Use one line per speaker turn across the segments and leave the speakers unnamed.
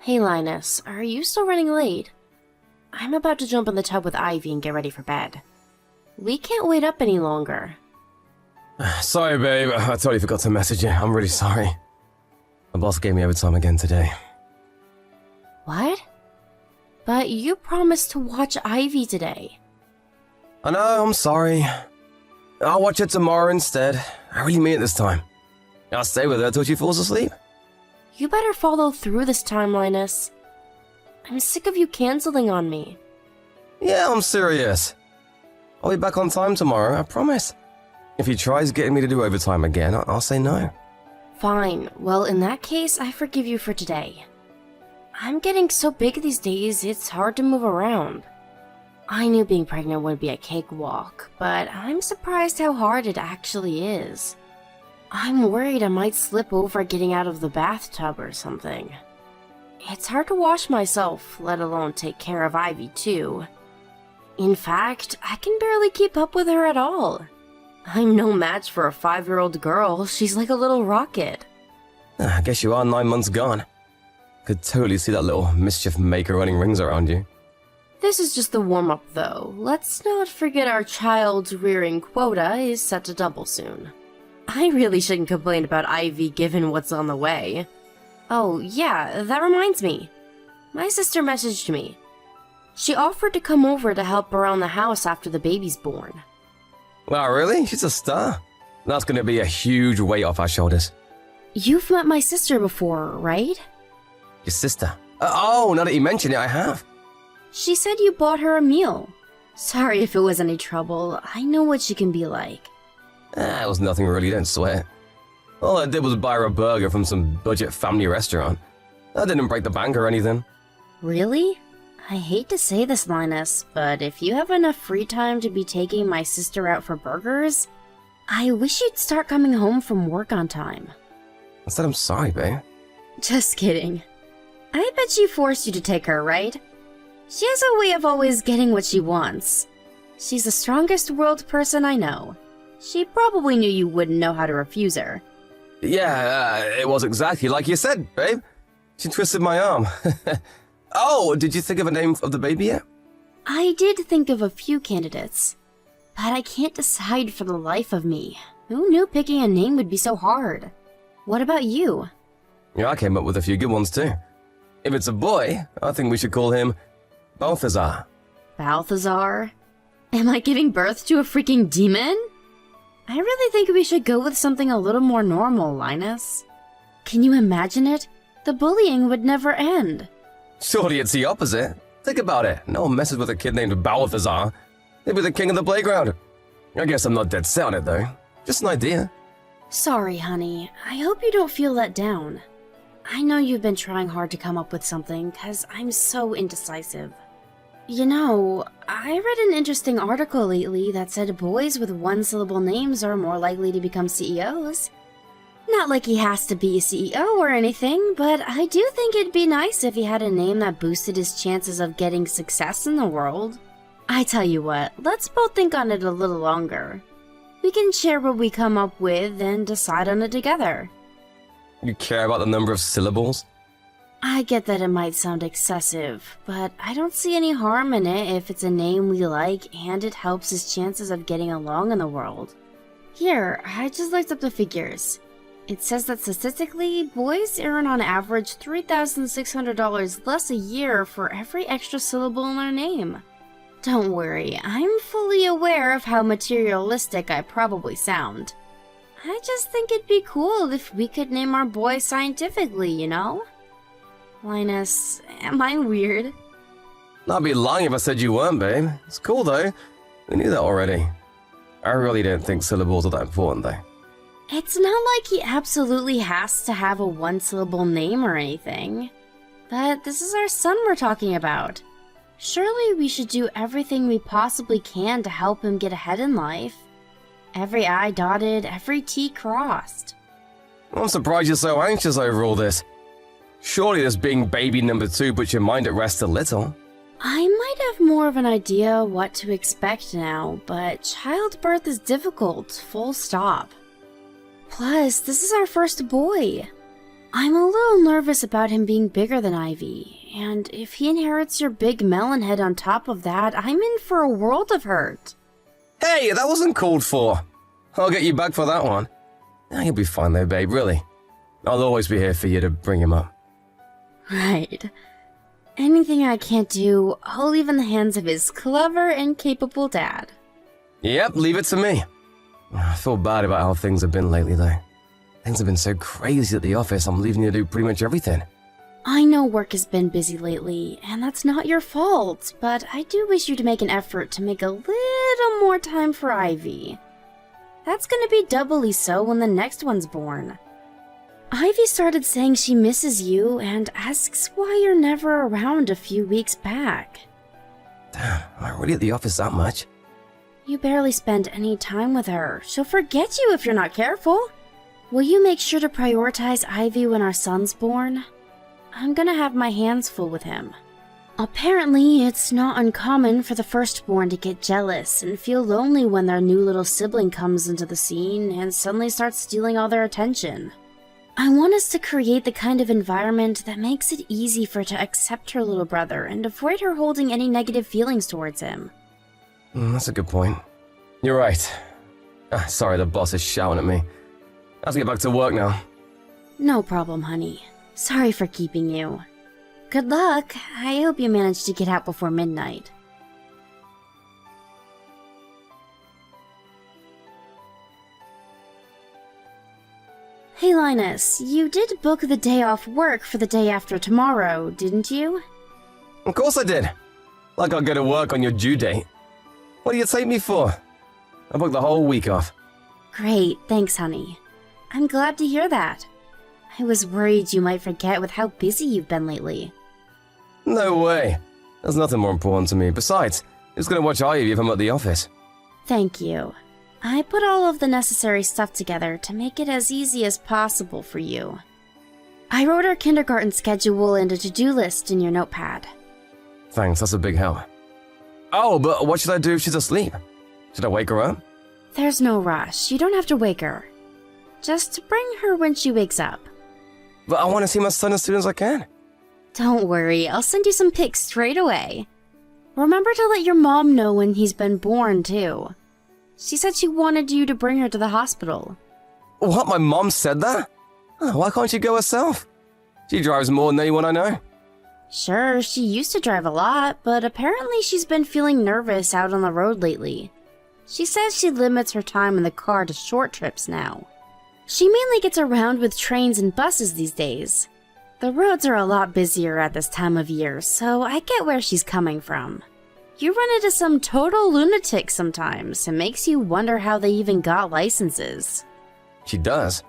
Hey Linus, are you still running late? I'm about to jump in the tub with Ivy and get ready for bed. We can't wait up any longer.
Sorry, babe. I totally forgot to message you. I'm really sorry. My boss gave me overtime again today.
What? But you promised to watch Ivy today.
I know, I'm sorry. I'll watch it tomorrow instead. I really mean it this time. I'll stay with her till she falls asleep.
You better follow through this time, Linus. I'm sick of you canceling on me.
Yeah, I'm serious. I'll be back on time tomorrow, I promise. If he tries getting me to do overtime again, I'll say no.
Fine. Well, in that case, I forgive you for today. I'm getting so big these days, it's hard to move around. I knew being pregnant would be a cakewalk, but I'm surprised how hard it actually is. I'm worried I might slip over getting out of the bathtub or something. It's hard to wash myself, let alone take care of Ivy too. In fact, I can barely keep up with her at all. I'm no match for a 5-year-old girl, she's like a little rocket.
I guess you are 9 months gone. Could totally see that little mischief maker running rings around you.
This is just the warm-up though. Let's not forget our child's rearing quota is set to double soon. I really shouldn't complain about Ivy given what's on the way. Oh yeah, that reminds me. My sister messaged me. She offered to come over to help around the house after the baby's born.
Wow, really? She's a star. That's gonna be a huge weight off our shoulders.
You've met my sister before, right?
Your sister? Oh, now that you mention it, I have.
She said you bought her a meal. Sorry if it was any trouble. I know what she can be like.
It was nothing really, don't sweat. All I did was buy her a burger from some budget family restaurant. I didn't break the bank or anything.
Really? I hate to say this, Linus, but if you have enough free time to be taking my sister out for burgers, I wish you'd start coming home from work on time.
I said I'm sorry, babe.
Just kidding. I bet she forced you to take her, right? She has a way of always getting what she wants. She's the strongest world person I know. She probably knew you wouldn't know how to refuse her.
Yeah, it was exactly like you said, babe. She twisted my arm. Oh, did you think of a name of the baby yet?
I did think of a few candidates, but I can't decide for the life of me. Who knew picking a name would be so hard? What about you?
Yeah, I came up with a few good ones too. If it's a boy, I think we should call him Balthazar.
Balthazar? Am I giving birth to a freaking demon? I really think we should go with something a little more normal, Linus. Can you imagine it? The bullying would never end.
Surely it's the opposite. Think about it. No one messes with a kid named Balthazar. He'd be the king of the playground. I guess I'm not dead set on it though. Just an idea.
Sorry, honey. I hope you don't feel let down. I know you've been trying hard to come up with something, cause I'm so indecisive. You know, I read an interesting article lately that said boys with one-syllable names are more likely to become CEOs. Not like he has to be a CEO or anything, but I do think it'd be nice if he had a name that boosted his chances of getting success in the world. I tell you what, let's both think on it a little longer. We can share what we come up with and decide on it together.
You care about the number of syllables?
I get that it might sound excessive, but I don't see any harm in it if it's a name we like and it helps his chances of getting along in the world. Here, I just looked up the figures. It says that statistically, boys earn on average $3,600 less a year for every extra syllable in their name. Don't worry, I'm fully aware of how materialistic I probably sound. I just think it'd be cool if we could name our boy scientifically, you know? Linus, am I weird?
I'd be lying if I said you weren't, babe. It's cool though. We knew that already. I really don't think syllables are that important though.
It's not like he absolutely has to have a one-syllable name or anything. But this is our son we're talking about. Surely we should do everything we possibly can to help him get ahead in life. Every I dotted, every T crossed.
I'm surprised you're so anxious over all this. Surely this being baby number 2 puts your mind at rest a little.
I might have more of an idea what to expect now, but childbirth is difficult, full stop. Plus, this is our first boy. I'm a little nervous about him being bigger than Ivy, and if he inherits your big melon head on top of that, I'm in for a world of hurt.
Hey, that wasn't called for. I'll get you back for that one. You'll be fine though, babe, really. I'll always be here for you to bring him up.
Right. Anything I can't do, I'll leave in the hands of his clever and capable dad.
Yep, leave it to me. I feel bad about how things have been lately, though. Things have been so crazy at the office, I'm leaving you to do pretty much everything.
I know work has been busy lately, and that's not your fault, but I do wish you to make an effort to make a little more time for Ivy. That's gonna be doubly so when the next one's born. Ivy started saying she misses you and asks why you're never around a few weeks back.
Damn, am I really at the office that much?
You barely spend any time with her. She'll forget you if you're not careful. Will you make sure to prioritize Ivy when our son's born? I'm gonna have my hands full with him. Apparently, it's not uncommon for the firstborn to get jealous and feel lonely when their new little sibling comes into the scene and suddenly starts stealing all their attention. I want us to create the kind of environment that makes it easy for her to accept her little brother and avoid her holding any negative feelings towards him.
That's a good point. You're right. Sorry, the boss is shouting at me. I have to get back to work now.
No problem, honey. Sorry for keeping you. Good luck. I hope you manage to get out before midnight. Hey Linus, you did book the day off work for the day after tomorrow, didn't you?
Of course I did. Like I'll go to work on your due date. What do you take me for? I booked the whole week off.
Great, thanks honey. I'm glad to hear that. I was worried you might forget with how busy you've been lately.
No way. There's nothing more important to me. Besides, who's gonna watch Ivy if I'm at the office?
Thank you. I put all of the necessary stuff together to make it as easy as possible for you. I wrote her kindergarten schedule and a to-do list in your notepad.
Thanks, that's a big help. Oh, but what should I do if she's asleep? Should I wake her up?
There's no rush. You don't have to wake her. Just bring her when she wakes up.
But I want to see my son as soon as I can.
Don't worry, I'll send you some pics straight away. Remember to let your mom know when he's been born, too. She said she wanted you to bring her to the hospital.
What, my mom said that? Why can't she go herself? She drives more than anyone I know.
Sure, she used to drive a lot, but apparently she's been feeling nervous out on the road lately. She says she limits her time in the car to short trips now. She mainly gets around with trains and buses these days. The roads are a lot busier at this time of year, so I get where she's coming from. You run into some total lunatics sometimes. It makes you wonder how they even got licenses.
She does.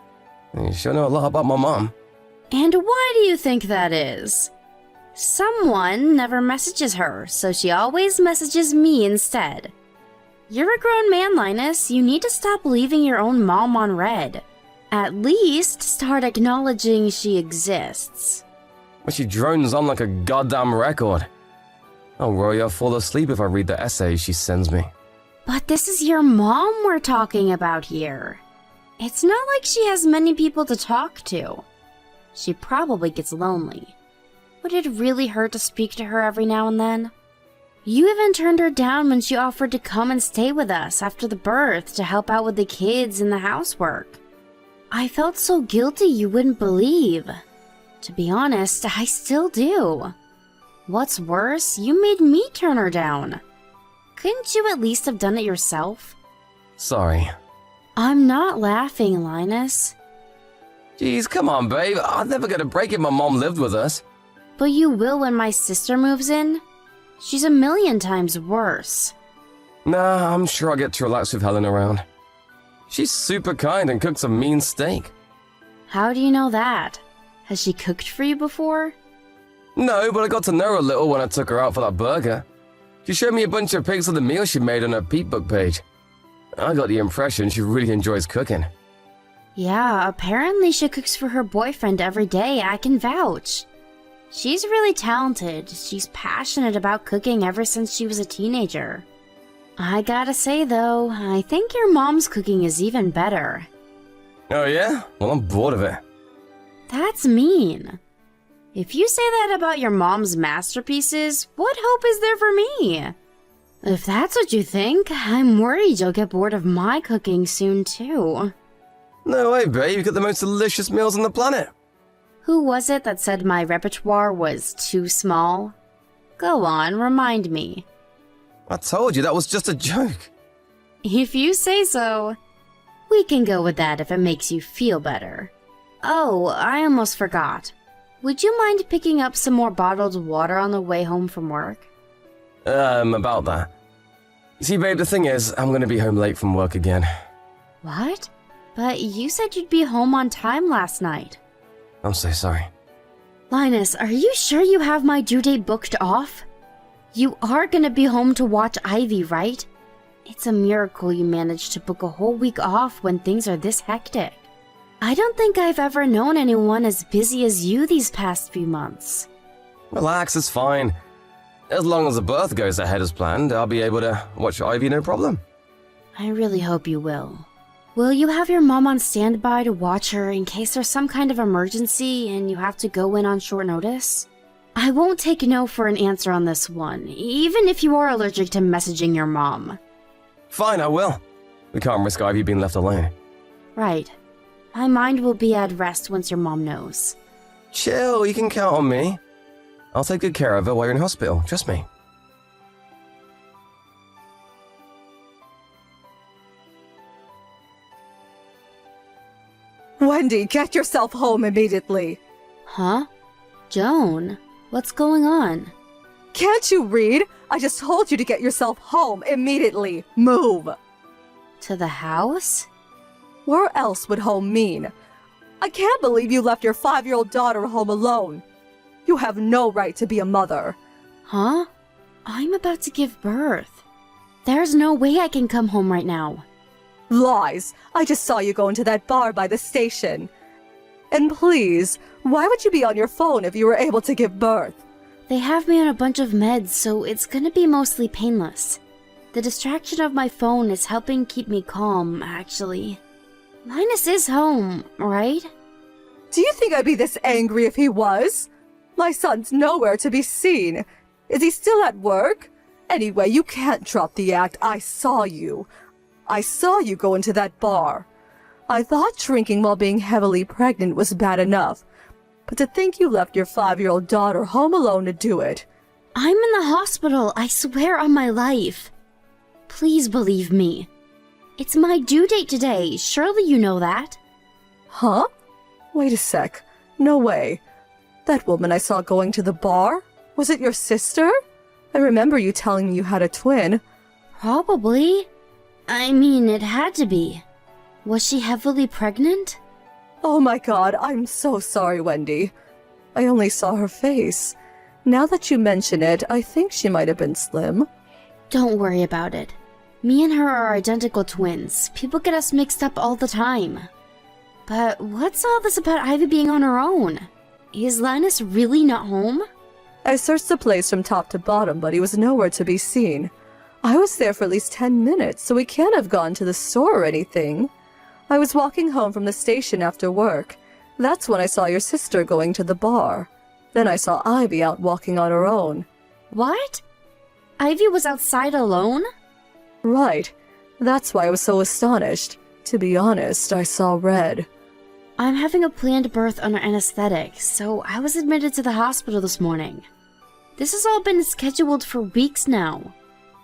You sure know a lot about my mom.
And why do you think that is? Someone never messages her, so she always messages me instead. You're a grown man, Linus. You need to stop leaving your own mom on red. At least start acknowledging she exists.
But she drones on like a goddamn record. I'll worry I'll fall asleep if I read the essays she sends me.
But this is your mom we're talking about here. It's not like she has many people to talk to. She probably gets lonely. Would it really hurt to speak to her every now and then? You even turned her down when she offered to come and stay with us after the birth to help out with the kids and the housework. I felt so guilty you wouldn't believe. To be honest, I still do. What's worse, you made me turn her down. Couldn't you at least have done it yourself?
Sorry.
I'm not laughing, Linus.
Jeez, come on, babe. I'd never get a break if my mom lived with us.
But you will when my sister moves in. She's a million times worse.
Nah, I'm sure I'll get to relax with Helen around. She's super kind and cooks a mean steak.
How do you know that? Has she cooked for you before?
No, but I got to know her a little when I took her out for that burger. She showed me a bunch of pics of the meal she made on her Peatbook page. I got the impression she really enjoys cooking.
Yeah, apparently she cooks for her boyfriend every day, I can vouch. She's really talented. She's passionate about cooking ever since she was a teenager. I gotta say though, I think your mom's cooking is even better.
Oh yeah? Well, I'm bored of it.
That's mean. If you say that about your mom's masterpieces, what hope is there for me? If that's what you think, I'm worried you'll get bored of my cooking soon too.
No way, babe. You got the most delicious meals on the planet.
Who was it that said my repertoire was too small? Go on, remind me.
I told you that was just a joke.
If you say so. We can go with that if it makes you feel better. Oh, I almost forgot. Would you mind picking up some more bottled water on the way home from work?
About that. See, babe, the thing is, I'm gonna be home late from work again.
What? But you said you'd be home on time last night.
I'm so sorry.
Linus, are you sure you have my due date booked off? You are gonna be home to watch Ivy, right? It's a miracle you managed to book a whole week off when things are this hectic. I don't think I've ever known anyone as busy as you these past few months.
Relax, it's fine. As long as the birth goes ahead as planned, I'll be able to watch Ivy no problem.
I really hope you will. Will you have your mom on standby to watch her in case there's some kind of emergency and you have to go in on short notice? I won't take no for an answer on this one, even if you are allergic to messaging your mom.
Fine, I will. We can't risk Ivy being left alone.
Right. My mind will be at rest once your mom knows.
Chill, you can count on me. I'll take good care of her while you're in hospital, trust me.
Wendy, get yourself home immediately.
Huh? Joan, what's going on?
Can't you read? I just told you to get yourself home immediately. Move.
To the house?
Where else would home mean? I can't believe you left your 5-year-old daughter home alone. You have no right to be a mother.
Huh? I'm about to give birth. There's no way I can come home right now.
Lies. I just saw you go into that bar by the station. And please, why would you be on your phone if you were able to give birth?
They have me on a bunch of meds, so it's gonna be mostly painless. The distraction of my phone is helping keep me calm, actually. Linus is home, right?
Do you think I'd be this angry if he was? My son's nowhere to be seen. Is he still at work? Anyway, you can't drop the act. I saw you. I saw you go into that bar. I thought drinking while being heavily pregnant was bad enough, but to think you left your 5-year-old daughter home alone to do it.
I'm in the hospital, I swear on my life. Please believe me. It's my due date today, surely you know that.
Huh? Wait a sec. No way. That woman I saw going to the bar? Was it your sister? I remember you telling me you had a twin.
Probably. I mean, it had to be. Was she heavily pregnant?
Oh my god, I'm so sorry, Wendy. I only saw her face. Now that you mention it, I think she might have been slim.
Don't worry about it. Me and her are identical twins. People get us mixed up all the time. But what's all this about Ivy being on her own? Is Linus really not home?
I searched the place from top to bottom, but he was nowhere to be seen. I was there for at least 10 minutes, so he can't have gone to the store or anything. I was walking home from the station after work. That's when I saw your sister going to the bar. Then I saw Ivy out walking on her own.
What? Ivy was outside alone?
Right. That's why I was so astonished. To be honest, I saw red.
I'm having a planned birth under anesthetic, so I was admitted to the hospital this morning. This has all been scheduled for weeks now.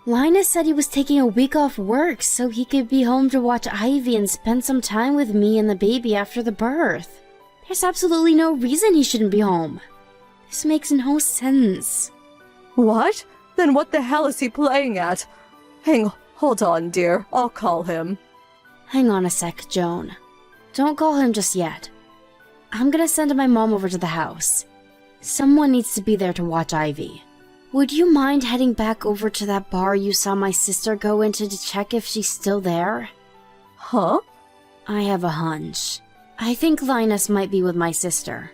Linus said he was taking a week off work so he could be home to watch Ivy and spend some time with me and the baby after the birth. There's absolutely no reason he shouldn't be home. This makes no sense.
What? Then what the hell is he playing at? Hold on, dear. I'll call him.
Hang on a sec, Joan. Don't call him just yet. I'm gonna send my mom over to the house. Someone needs to be there to watch Ivy. Would you mind heading back over to that bar you saw my sister go into to check if she's still there?
Huh?
I have a hunch. I think Linus might be with my sister.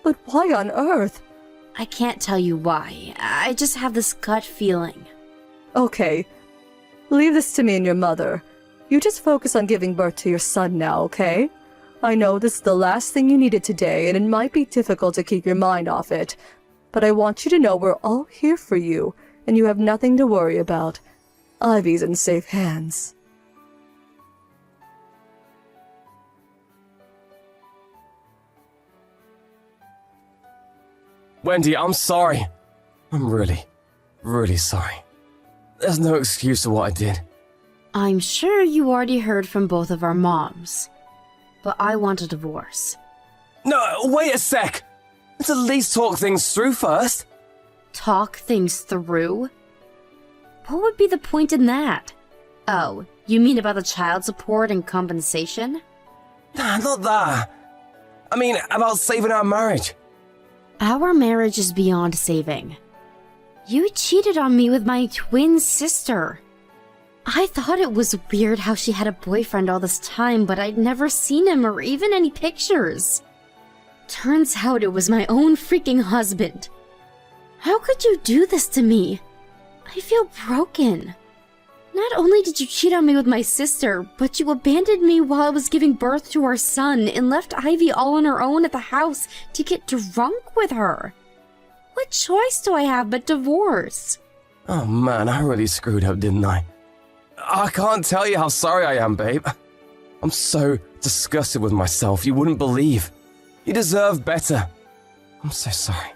But why on earth?
I can't tell you why. I just have this gut feeling.
Okay. Leave this to me and your mother. You just focus on giving birth to your son now, okay? I know this is the last thing you needed today, and it might be difficult to keep your mind off it, but I want you to know we're all here for you, and you have nothing to worry about. Ivy's in safe hands.
Wendy, I'm sorry. I'm really sorry. There's no excuse for what I did.
I'm sure you already heard from both of our moms, but I want a divorce.
No, wait a sec! Let's at least talk things through first.
Talk things through? What would be the point in that? Oh, you mean about the child support and compensation?
Nah, not that. I mean, about saving our marriage.
Our marriage is beyond saving. You cheated on me with my twin sister. I thought it was weird how she had a boyfriend all this time, but I'd never seen him or even any pictures. Turns out it was my own freaking husband. How could you do this to me? I feel broken. Not only did you cheat on me with my sister, but you abandoned me while I was giving birth to our son and left Ivy all on her own at the house to get drunk with her. What choice do I have but divorce?
Oh man, I really screwed up, didn't I? I can't tell you how sorry I am, babe. I'm so disgusted with myself, you wouldn't believe. You deserve better. I'm so sorry.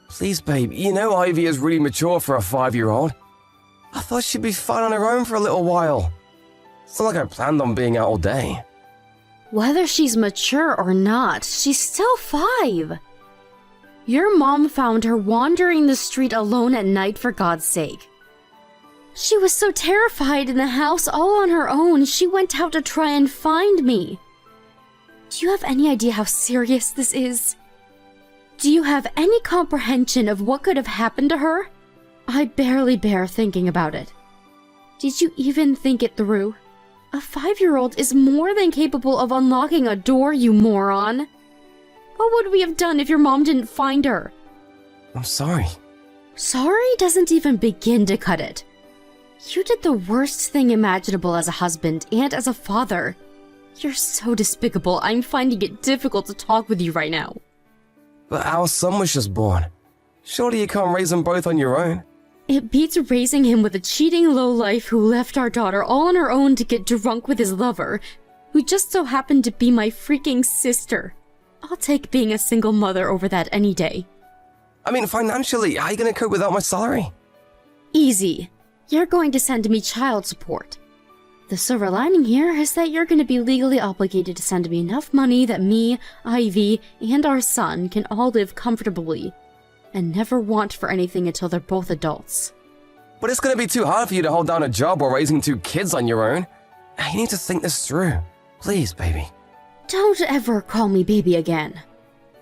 Please, babe, you know Ivy is really mature for a 5-year-old. I thought she'd be fine on her own for a little while. It's not like I planned on being out all day.
Whether she's mature or not, she's still 5. Your mom found her wandering the street alone at night, for God's sake. She was so terrified in the house all on her own, she went out to try and find me. Do you have any idea how serious this is? Do you have any comprehension of what could have happened to her? I barely bear thinking about it. Did you even think it through? A 5-year-old is more than capable of unlocking a door, you moron. What would we have done if your mom didn't find her?
I'm sorry.
Sorry doesn't even begin to cut it. You did the worst thing imaginable as a husband and as a father. You're so despicable, I'm finding it difficult to talk with you right now.
But our son was just born. Surely you can't raise them both on your own.
It beats raising him with a cheating lowlife who left our daughter all on her own to get drunk with his lover, who just so happened to be my freaking sister. I'll take being a single mother over that any day.
I mean, financially, how are you going to cope without my salary?
Easy. You're going to send me child support. The silver lining here is that you're going to be legally obligated to send me enough money that me, Ivy, and our son can all live comfortably and never want for anything until they're both adults.
But it's going to be too hard for you to hold down a job while raising 2 kids on your own. You need to think this through. Please, baby.
Don't ever call me baby again.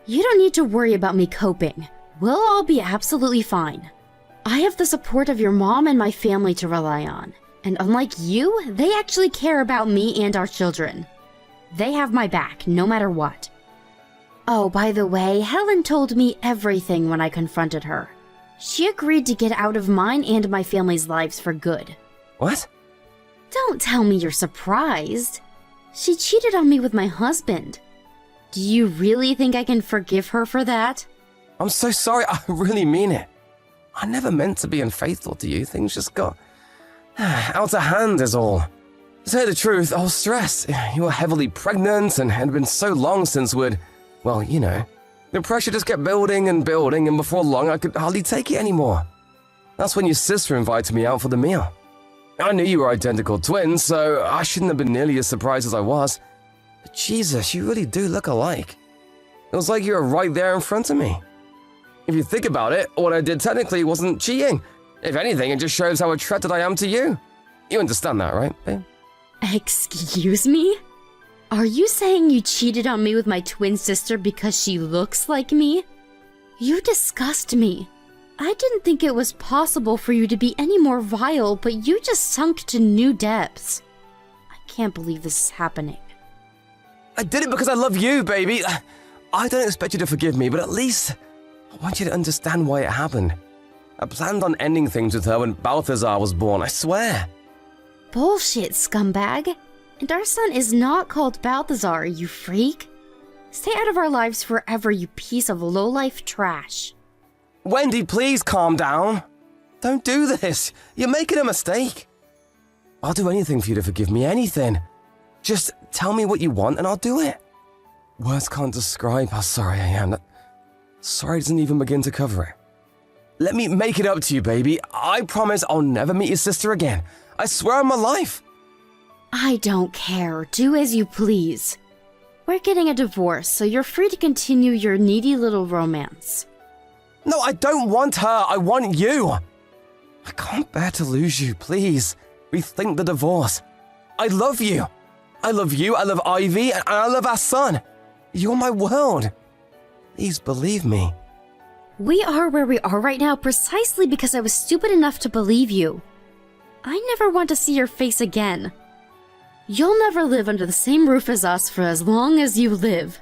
You don't need to worry about me coping. We'll all be absolutely fine. I have the support of your mom and my family to rely on. And unlike you, they actually care about me and our children. They have my back, no matter what. Oh, by the way, Helen told me everything when I confronted her. She agreed to get out of mine and my family's lives for good.
What?
Don't tell me you're surprised. She cheated on me with my husband. Do you really think I can forgive her for that?
I'm so sorry, I really mean it. I never meant to be unfaithful to you, things just got out of hand is all. To say the truth, I was stressed. You were heavily pregnant and had been so long since we'd, well, you know. The pressure just kept building and building, and before long I could hardly take it anymore. That's when your sister invited me out for the meal. I knew you were identical twins, so I shouldn't have been nearly as surprised as I was. But Jesus, you really do look alike. It was like you were right there in front of me. If you think about it, what I did technically wasn't cheating. If anything, it just shows how attracted I am to you. You understand that, right, babe?
Excuse me? Are you saying you cheated on me with my twin sister because she looks like me? You disgust me. I didn't think it was possible for you to be any more vile, but you just sunk to new depths. I can't believe this is happening.
I did it because I love you, baby. I don't expect you to forgive me, but at least I want you to understand why it happened. I planned on ending things with her when Balthazar was born, I swear.
Bullshit, scumbag. And our son is not called Balthazar, you freak. Stay out of our lives forever, you piece of low-life trash.
Wendy, please calm down. Don't do this. You're making a mistake. I'll do anything for you to forgive me, anything. Just tell me what you want and I'll do it. Words can't describe how sorry I am. Sorry doesn't even begin to cover it. Let me make it up to you, baby. I promise I'll never meet your sister again. I swear on my life.
I don't care. Do as you please. We're getting a divorce, so you're free to continue your needy little romance.
No, I don't want her. I want you. I can't bear to lose you. Please, rethink the divorce. I love you. I love you, I love Ivy, and I love our son. You're my world. Please believe me.
We are where we are right now precisely because I was stupid enough to believe you. I never want to see your face again. You'll never live under the same roof as us for as long as you live.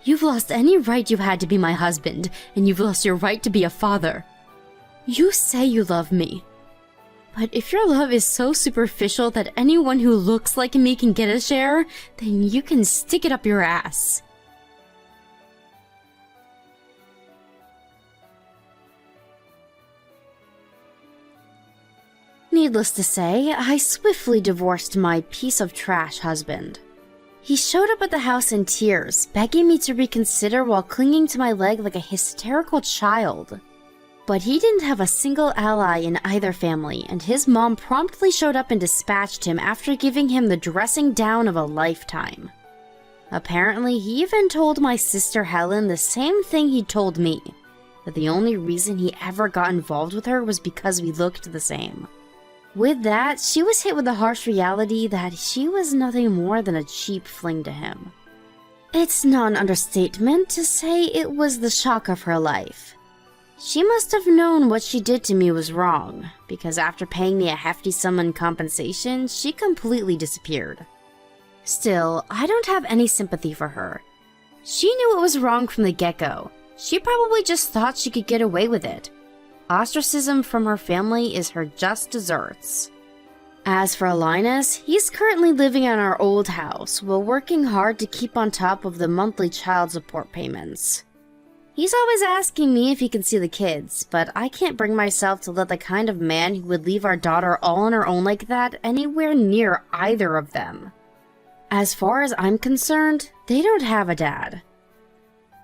You've lost any right you had to be my husband, and you've lost your right to be a father. You say you love me. But if your love is so superficial that anyone who looks like me can get a share, then you can stick it up your ass. Needless to say, I swiftly divorced my piece of trash husband. He showed up at the house in tears, begging me to reconsider while clinging to my leg like a hysterical child. But he didn't have a single ally in either family, and his mom promptly showed up and dispatched him after giving him the dressing down of a lifetime. Apparently, he even told my sister Helen the same thing he told me, that the only reason he ever got involved with her was because we looked the same. With that, she was hit with the harsh reality that she was nothing more than a cheap fling to him. It's not an understatement to say it was the shock of her life. She must have known what she did to me was wrong, because after paying me a hefty sum in compensation, she completely disappeared. Still, I don't have any sympathy for her. She knew it was wrong from the get-go. She probably just thought she could get away with it. Ostracism from her family is her just desserts. As for Linus, he's currently living in our old house while working hard to keep on top of the monthly child support payments. He's always asking me if he can see the kids, but I can't bring myself to let the kind of man who would leave our daughter all on her own like that anywhere near either of them. As far as I'm concerned, they don't have a dad.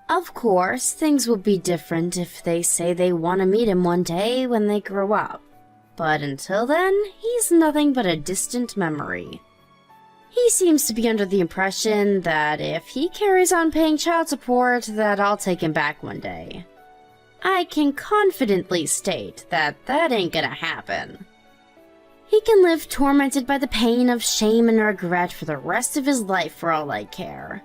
Of course, things will be different if they say they want to meet him one day when they grow up. But until then, he's nothing but a distant memory. He seems to be under the impression that if he carries on paying child support, that I'll take him back one day. I can confidently state that that ain't gonna happen. He can live tormented by the pain of shame and regret for the rest of his life for all I care.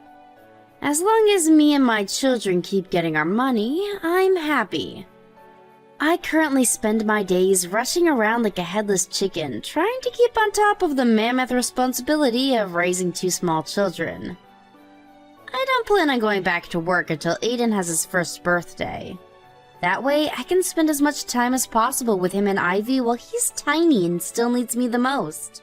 As long as me and my children keep getting our money, I'm happy. I currently spend my days rushing around like a headless chicken, trying to keep on top of the mammoth responsibility of raising 2 small children. I don't plan on going back to work until Aiden has his first birthday. That way, I can spend as much time as possible with him and Ivy while he's tiny and still needs me the most.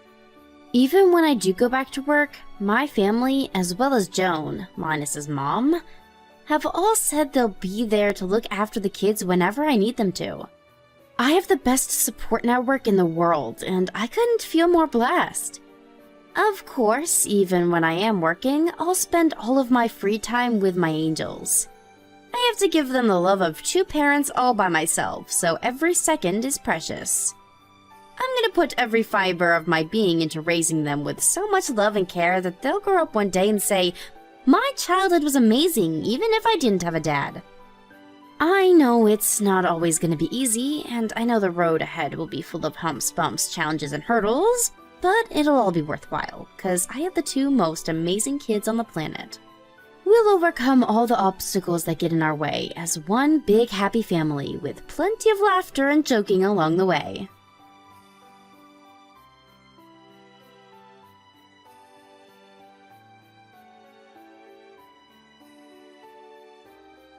Even when I do go back to work, my family, as well as Joan, Linus's mom, have all said they'll be there to look after the kids whenever I need them to. I have the best support network in the world, and I couldn't feel more blessed. Of course, even when I am working, I'll spend all of my free time with my angels. I have to give them the love of 2 parents all by myself, so every second is precious. I'm gonna put every fiber of my being into raising them with so much love and care that they'll grow up one day and say, "My childhood was amazing, even if I didn't have a dad." I know it's not always gonna be easy, and I know the road ahead will be full of humps, bumps, challenges, and hurdles, but it'll all be worthwhile, because I have the 2 most amazing kids on the planet. We'll overcome all the obstacles that get in our way as one big happy family with plenty of laughter and joking along the way.